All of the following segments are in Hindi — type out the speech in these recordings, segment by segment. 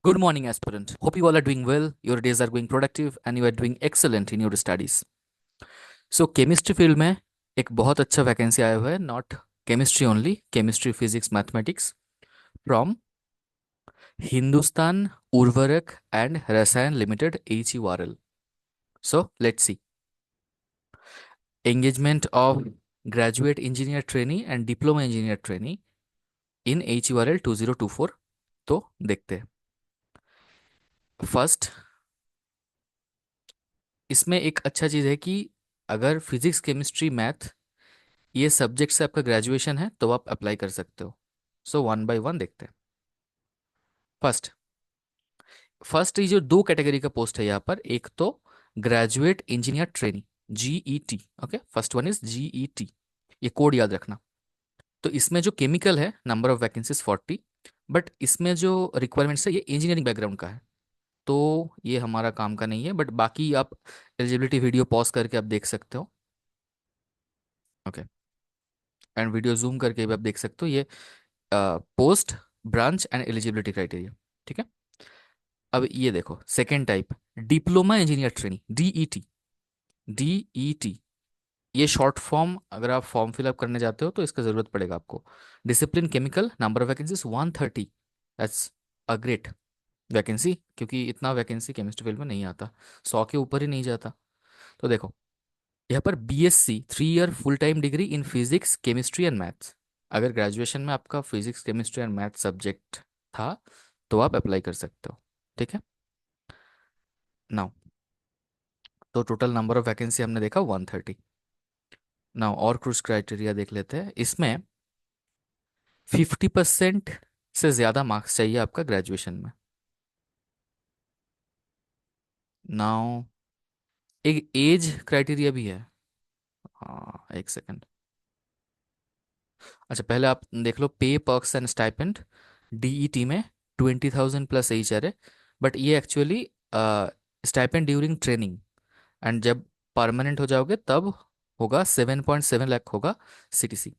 Good morning, aspirant. Hope you all are doing well, your days are going productive, and you are doing excellent in your studies. So, chemistry field में एक बहुत अच्छा वैकेंसी आया हुआ है, not chemistry only, chemistry physics mathematics from Hindustan उर्वरक एंड रसायन limited HURL. So, let's see. Engagement of graduate engineer trainee and diploma engineer trainee in HURL 2024. तो देखते हैं. फर्स्ट, इसमें एक अच्छा चीज़ है कि अगर फिजिक्स केमिस्ट्री मैथ ये सब्जेक्ट से आपका ग्रेजुएशन है तो आप अप्लाई कर सकते हो. सो वन बाय वन देखते हैं. फर्स्ट फर्स्ट ये जो दो कैटेगरी का पोस्ट है यहाँ पर, एक तो graduate engineer trainee, GET. Okay, first one is GET. ये कोड याद रखना. तो इसमें जो केमिकल है, नंबर ऑफ वैकेंसीज 40, बट इसमें जो रिक्वायरमेंट्स है ये इंजीनियरिंग बैकग्राउंड का है, तो ये हमारा काम का नहीं है. बट बाकी आप एलिजिबिलिटी वीडियो पॉज करके आप देख सकते हो. ओके, एंड वीडियो जूम करके भी आप देख सकते हो ये post, branch and eligibility criteria. ठीक है. अब ये देखो second type, diploma engineer training, DET. DET ये शॉर्ट फॉर्म, अगर आप फॉर्म फिलअप करने जाते हो तो इसका ज़रूरत पड़ेगा आपको. Discipline chemical, number of vacancies 130. That's a great vacancy, क्योंकि इतना वैकेंसी केमिस्ट्री फील्ड में नहीं आता, 100 के ऊपर ही नहीं जाता. तो देखो यहाँ पर BSc 3 year full time degree in physics chemistry and maths. अगर ग्रेजुएशन में आपका physics chemistry and math subject था तो आप अप्लाई कर सकते हो. ठीक है. नाउ, तो टोटल नंबर ऑफ वैकेंसी हमने देखा 130. नाउ और कुछ क्राइटेरिया देख लेते हैं. इसमें 50% से ज़्यादा मार्क्स चाहिए आपका ग्रेजुएशन में. नाउ एक एज क्राइटेरिया भी है. हाँ, एक सेकेंड. अच्छा, पहले आप देख लो पे पर्क्स एंड स्टाइपेंड. DET में 20,000 प्लस HR है, बट ये actually stipend during training, and जब परमानेंट हो जाओगे तब होगा 7.7 लाख होगा CTC.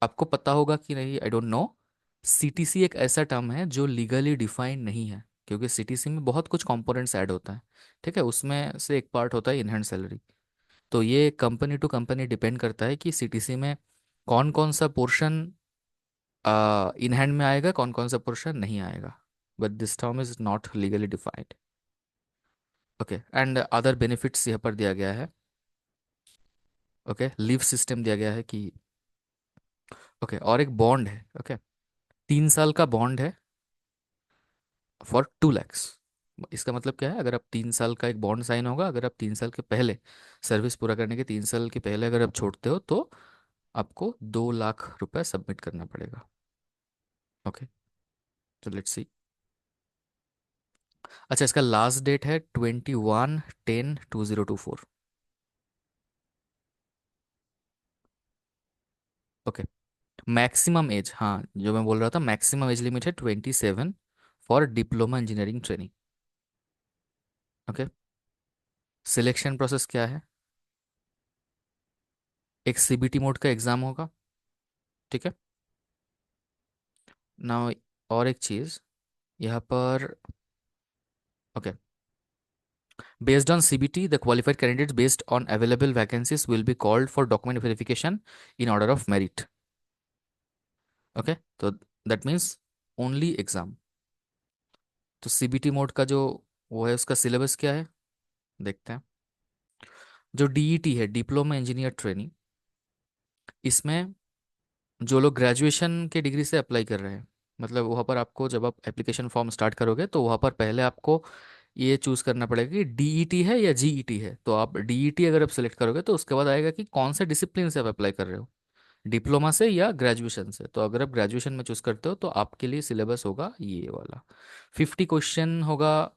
आपको पता होगा कि नहीं, आई डोंट नो. CTC एक ऐसा टर्म है जो लीगली डिफाइंड नहीं है, क्योंकि CTC में बहुत कुछ कंपोनेंट्स ऐड होता है. ठीक है, उसमें से एक पार्ट होता है इनहेंड सैलरी. तो ये कंपनी टू कंपनी डिपेंड करता है कि CTC में कौन कौन सा पोर्शन इन हैंड में आएगा, कौन कौन सा पोर्शन नहीं आएगा. But this term is not legally defined. Okay, and other benefits यहाँ पर दिया गया है. ओके, लीव सिस्टम दिया गया है कि ओके, और एक बॉन्ड है. ओके, 3 साल का बॉन्ड है फॉर 2 lakhs. इसका मतलब क्या है, अगर आप 3 साल का एक बॉन्ड साइन होगा, अगर आप 3 साल के पहले सर्विस पूरा करने के 3 साल के पहले अगर आप छोड़ते हो तो आपको 2 लाख रुपए सबमिट करना पड़ेगा. ओके, तो लेट्स सी. अच्छा, इसका लास्ट डेट है 21/10/2024. ओके. मैक्सिमम एज, हाँ जो मैं बोल रहा था, मैक्सिमम एज लिमिट है 27 for diploma engineering training. Okay. Selection process क्या है, एक CBT मोड का एग्जाम होगा. ठीक है. ना, और एक चीज़ यहाँ पर. Okay, based on CBT the qualified candidates based on available vacancies will be called for document verification in order of merit. Okay, तो दैट मीन्स ओनली एग्जाम. तो CBT मोड का जो वो है उसका सिलेबस क्या है देखते हैं. जो DET है, डिप्लोमा इंजीनियर ट्रेनिंग, इसमें जो लोग ग्रेजुएशन के डिग्री से अप्लाई कर रहे हैं, मतलब वहाँ पर आपको जब आप एप्लीकेशन फॉर्म स्टार्ट करोगे तो वहाँ पर पहले आपको ये चूज़ करना पड़ेगा कि DET है या GET है. तो आप DET अगर आप सेलेक्ट करोगे तो उसके बाद आएगा कि कौन से डिसिप्लिन से आप अप्लाई कर रहे हो, डिप्लोमा से या ग्रेजुएशन से. तो अगर आप ग्रेजुएशन में चूज़ करते हो तो आपके लिए सिलेबस होगा ये वाला. 50 क्वेश्चन होगा.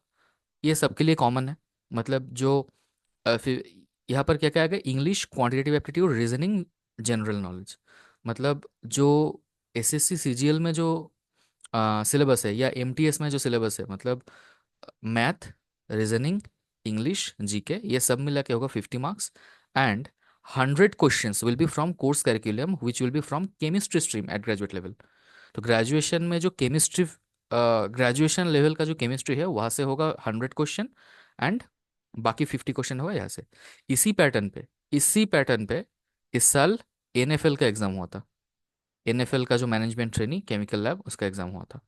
ये सबके लिए कॉमन है. मतलब जो फिर यहाँ पर क्या क्या आएगा, English, quantitative aptitude, reasoning, general knowledge. मतलब जो SSC CGL में जो सिलेबस है या MTS में जो सिलेबस है, मतलब मैथ, रीजनिंग, इंग्लिश, GK, ये सब मिला के होगा 50 marks. And 100 questions will be from course curriculum which will be from chemistry stream at graduate level. तो ग्रेजुएशन में जो केमिस्ट्री ग्रेजुएशन लेवल का जो केमिस्ट्री है वहाँ से होगा 100 क्वेश्चन, एंड बाकी 50 क्वेश्चन होगा यहाँ से। इसी पैटर्न पे इसी पैटर्न पे इस साल एनएफएल का एग्जाम हुआ था। एनएफएल का जो मैनेजमेंट ट्रेनिंग केमिकल लैब, उसका एग्जाम हुआ था।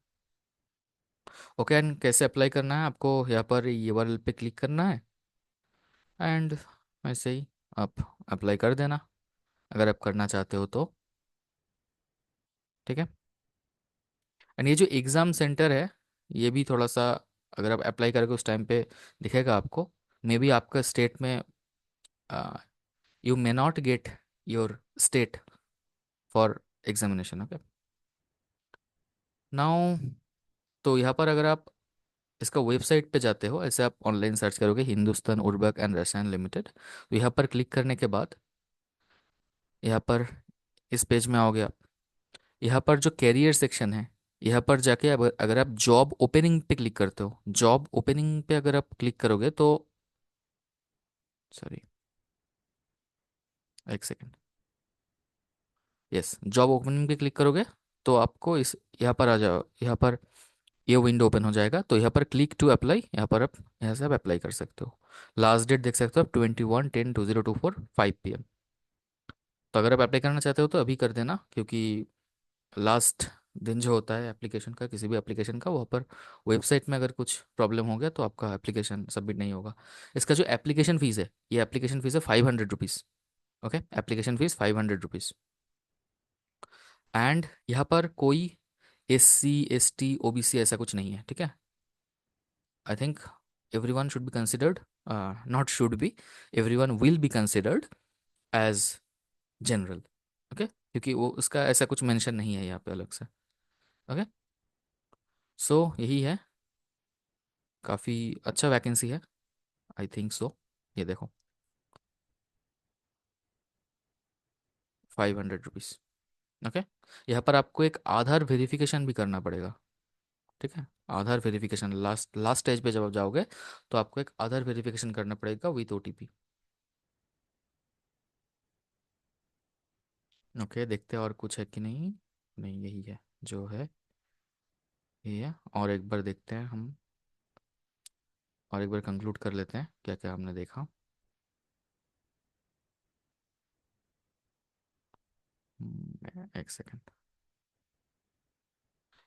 ओके, एंड कैसे अप्लाई करना है आपको, यहाँ पर ये वाले पे क्लिक करना है, एंड ऐसे ही आप अप्लाई कर देना अगर आप करना चाहते हो तो। ठीक है। एंड ये जो एग्ज़ाम सेंटर है, ये भी थोड़ा सा, अगर आप अप्लाई करोगे उस टाइम पे दिखेगा आपको। मे बी आपका स्टेट में, you may not get your state for examination. Okay, now तो यहाँ पर अगर आप इसका वेबसाइट पे जाते हो, ऐसे आप ऑनलाइन सर्च करोगे हिंदुस्तान उर्वरक एंड रसायन लिमिटेड, तो यहाँ पर क्लिक करने के बाद यहाँ पर इस पेज में आओगे आप। यहाँ पर जो कैरियर सेक्शन है, यहाँ पर जाके अब अगर आप जॉब ओपनिंग पे क्लिक करते हो, जॉब ओपनिंग पे अगर आप क्लिक करोगे तो, सॉरी, एक सेकेंड, यस, जॉब ओपनिंग पे क्लिक करोगे तो आपको इस यहाँ पर आ जाओ, यहाँ पर ये विंडो ओपन हो जाएगा। तो यहाँ पर क्लिक टू अप्लाई, यहाँ पर आप यहाँ से आप अप्लाई कर सकते हो। लास्ट डेट देख सकते हो आप, 21/10/2024 5 PM। तो अगर आप अप्लाई करना चाहते हो तो अभी कर देना, क्योंकि लास्ट दिन जो होता है एप्लीकेशन का, किसी भी एप्लीकेशन का, वहाँ पर वेबसाइट में अगर कुछ प्रॉब्लम हो गया तो आपका एप्लीकेशन सबमिट नहीं होगा। इसका जो एप्लीकेशन फ़ीस है, ये एप्लीकेशन फ़ीस है 500 rupees. Okay, application fees 500 rupees. And यहाँ पर कोई SC ST OBC ऐसा कुछ नहीं है, ठीक है। I think everyone should be considered, not should be, everyone will be considered as general. Okay, क्योंकि वो उसका ऐसा कुछ मेंशन नहीं है यहाँ पे अलग से। ओके, सो यही है, काफ़ी अच्छा वैकेंसी है, आई थिंक सो। ये देखो, 500 रुपीज़। ओके, यहाँ पर आपको एक आधार वेरिफिकेशन भी करना पड़ेगा। ठीक है, आधार वेरिफिकेशन लास्ट लास्ट स्टेज पे जब आप जाओगे तो आपको एक आधार वेरिफिकेशन करना पड़ेगा विथ OTP। ओके, देखते हैं और कुछ है कि नहीं। नहीं, यही है जो है, यही है। और एक बार देखते हैं हम, और एक बार कंक्लूड कर लेते हैं क्या क्या हमने देखा। एक सेकेंड।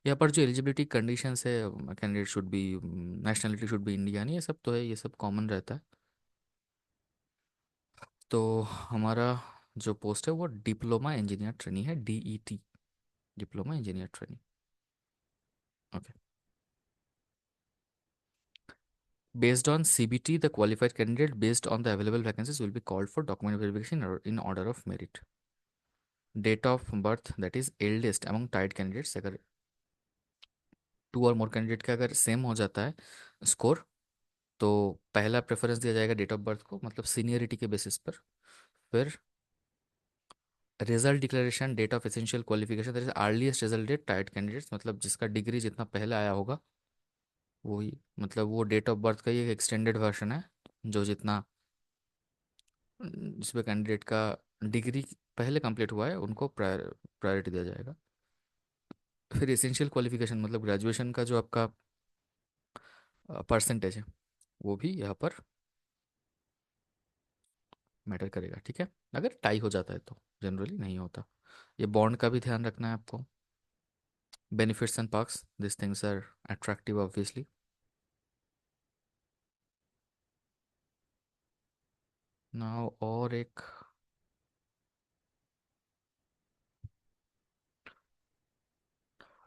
यहाँ पर जो एलिजिबिलिटी कंडीशंस है, candidate should be, nationality should be Indian, ये सब तो है, ये सब कॉमन रहता है। तो हमारा जो पोस्ट है वो डिप्लोमा इंजीनियर ट्रेनी है, DET, diploma engineer trainee. Okay, based on CBT the qualified candidate based on the available vacancies will be called for document verification or in order of merit। date of birth, that is eldest among tied candidates, अगर 2 और मोर कैंडिडेट का अगर सेम हो जाता है स्कोर, तो पहला प्रेफरेंस दिया जाएगा डेट ऑफ बर्थ को, मतलब सीनियरिटी के बेसिस पर। फिर result declaration, date of essential qualification, that is earliest result date tied candidates, मतलब जिसका डिग्री जितना पहले आया होगा वही, मतलब वो डेट ऑफ बर्थ का ही एक एक्सटेंडेड वर्जन है, जो जितना जिस पे कैंडिडेट का डिग्री पहले कंप्लीट हुआ है उनको प्रायोरिटी दिया जाएगा। फिर एसेंशियल क्वालिफिकेशन, मतलब ग्रेजुएशन का जो आपका परसेंटेज है, वो भी यहाँ पर मैटर करेगा। ठीक है, अगर टाई हो जाता है तो, जनरली नहीं होता। ये बॉन्ड का भी ध्यान रखना है आपको। Benefits and perks, this things are attractive obviously. Now और एक,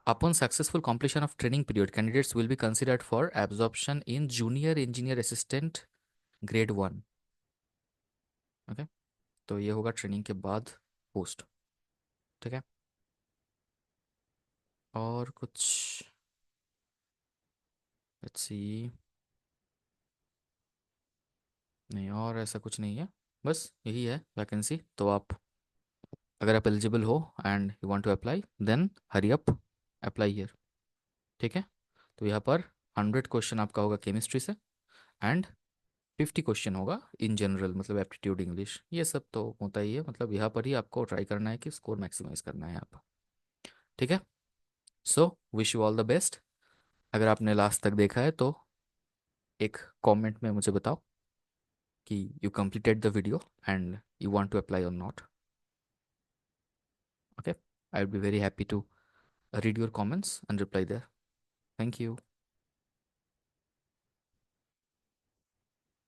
upon successful completion of training period candidates will be considered for absorption in junior engineer assistant grade 1। Okay, तो ये होगा ट्रेनिंग के बाद पोस्ट। ठीक है, और कुछ, लेट्स सी, नहीं और ऐसा कुछ नहीं है, बस यही है वैकेंसी। तो आप, अगर आप एलिजिबल हो and you want to apply, then hurry up, apply here. ठीक है, तो यहाँ पर 100 क्वेश्चन आपका होगा केमिस्ट्री से, एंड 50 क्वेश्चन होगा इन जनरल, मतलब एप्टीट्यूड इंग्लिश, ये सब तो होता ही है। मतलब यहाँ पर ही आपको ट्राई करना है कि स्कोर मैक्सिमाइज करना है आप। ठीक है, so wish you all the best. अगर आपने लास्ट तक देखा है तो एक कमेंट में मुझे बताओ कि you completed the video and you want to apply or not. Okay, I would be very happy to read your comments and reply there. Thank you.